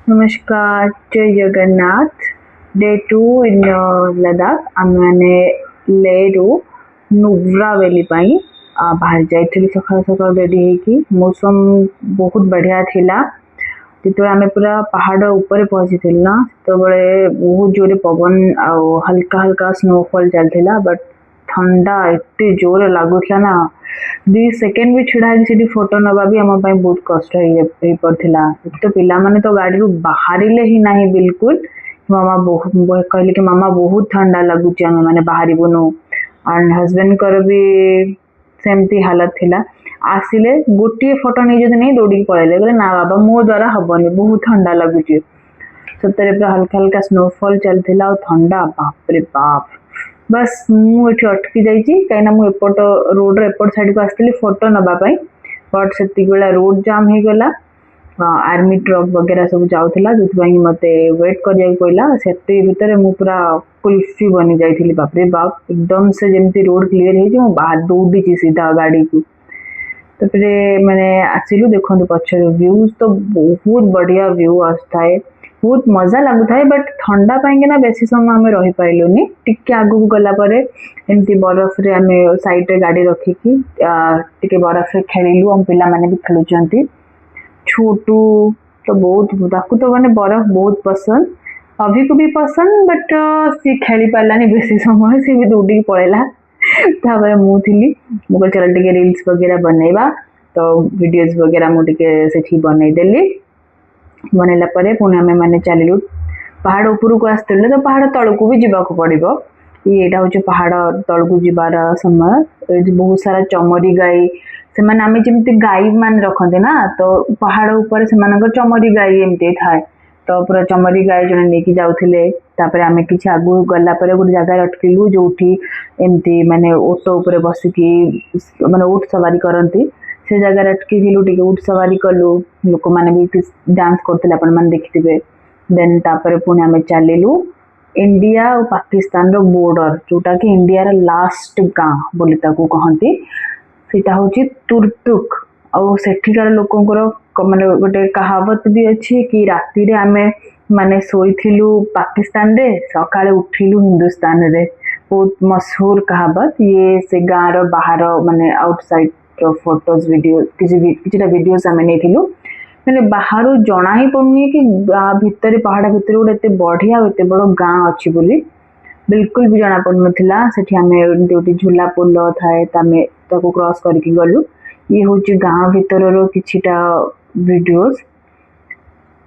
नमस्कार, जय जगन्नाथ। डे 2 इन लद्दाख आम मैंने लेरु नुब्रा वैली बाहर जाइथिलु सकाळ सकाळ रेडी होइकी। मौसम बहुत बढ़िया थिला। जिते आम पूरा पहाड़ ऊपर पहुंची ना तो बहुत जोरे पवन आ हल्का हल्का स्नोफॉल चलता बट ठंडा एत जोर लगुला ना 2 सेकेंड भी छिड़ा से फोटो नवा भी आम बहुत कष्ट हो पड़ा। तो पिला माने तो गाड़ी बाहर ही ना बिल्कुल। मामा बहुत कहले कि मामा बहुत ठंडा लगुच आम मैंने बाहर बुनु एंड हजबैंड कर भी सेमती हालत थिला। आसिले गोटे फोटो नहीं जब नहीं दौड़ी पड़े बोले ना बाबा मो द्वारा हबनी बहुत ठंडा लगुच। सतरे पूरा हल्का हल्का स्नोफॉल चलता ठंडा बाप रे बाप। बस मुझे अटकी जाइए कहीं मुझे एपट रोड एपट साइड को आसती फोटो नवापाई बट से रोड जाम हो गला। आर्मी ट्रक वगैरह सब जाऊला जो मत वेट कर पड़ा से भितर मु पूरा कुल्फी बनी जाइली बाप रे बाप। एकदम से जमी रोड क्लीयर हो बाहर दौड़ी सीधा गाड़ी को। तापरे मैंने आसिलु देखो पचर व्यूज तो बहुत बढ़िया व्यू आसता है बहुत मजा लगुता है बट ठंडा पाई बेसी समय आम रही पाइलुनी। टिके आगू गला एमती बरफ रे आम साइड रे गाड़ी रखिकी टिके बरफ रे खेलिलु। हम पिला माने भी खेलुचंती छोटू तो बहुत तो माने बरफ बहुत पसंद अभी को भी पसंद बट सी खेली पारानी बेसी समय सी भी दौड़ी पड़ेला। तापर मु थी मुझे चल टे रील्स वगैरह बनैबा तो वीडियोस वगैरह मुझे बनईदेली। बनैला पुणी आम मैंने चलू पहाड़ उपरू को आसते तो पहाड़ तल को भी जावाक पड़ो। यहाँ हूँ पहाड़ तल को जीवार समय बहुत सारा चमरी गाई से आम जमी गाई मान रखते ना तो पहाड़ उपर से चमरी गाई एमती थाए तो पूरा चमरी गाई जड़े नहीं जाऊे। आम कि आगू गला गोटे जगह अटकिलु जो एमती माने ओटो उपर बसिकी माने ऊँट सवारी करती से जगह अटकिलु टे ऊँट सवारी कलु लोक मैंने भी डांस करते अपन मैंने देखिथे। देन तापर पुणी आम चलू इंडिया और पाकिस्तान रो बॉर्डर जोटा कि इंडिया रो लास्ट गाँ बोली कहती सेटा हूँ तुर्तुक। और सेठिकार लोकंकर माने गोटे कहावत भी अच्छी कि राति रे आमे माने सोईथिलु पाकिस्तान रे सकाळे उठिलु हिंदुस्तान रे। बहुत मशहूर कहावत ये से गाँव रो बाहर माने आउटसाइड रो फोटोज वीडियो किसी वीडियोस आमे नेथिलु मैंने बाहर जना ही पड़ुनी कि भितर पहाड़ भितर गोटे एत बढ़िया एत बड़ गाँ अच्छी बोली बिल्कुल भी जना पड़ नाला। सेठी आमे गोटे झूला पोल थाए ताको क्रॉस करके गलु। ये हूँ गाँ भितर किछिटा वीडियोस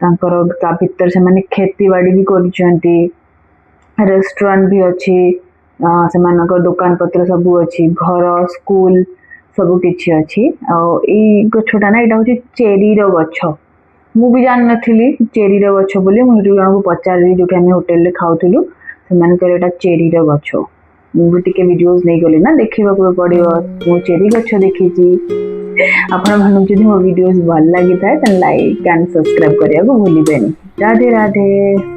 तांकर ता भितर से माने खेती बाड़ी भी करिसेंती रेस्टोरेंट भी अच्छी सेमानकर दुकान पत्र सब अच्छी घर स्कूल सब किछि अच्छी। और गछटा ना यहाँ हूँ चेरी रो गछ मु भी जान नथिली चेरी रो गछ बोली मुझे जन को पचारि जो आम होटेल खाऊलु से चेरी रो गछ मुझे टिके वीडियोस नहीं गली ना देखा पड़ो मु चेरी गछ देखी। आपण मानक जदि मो वीडियोस भल लगी था लाइक एंड सब्सक्राइब करने को भूलिबेनी। राधे राधे।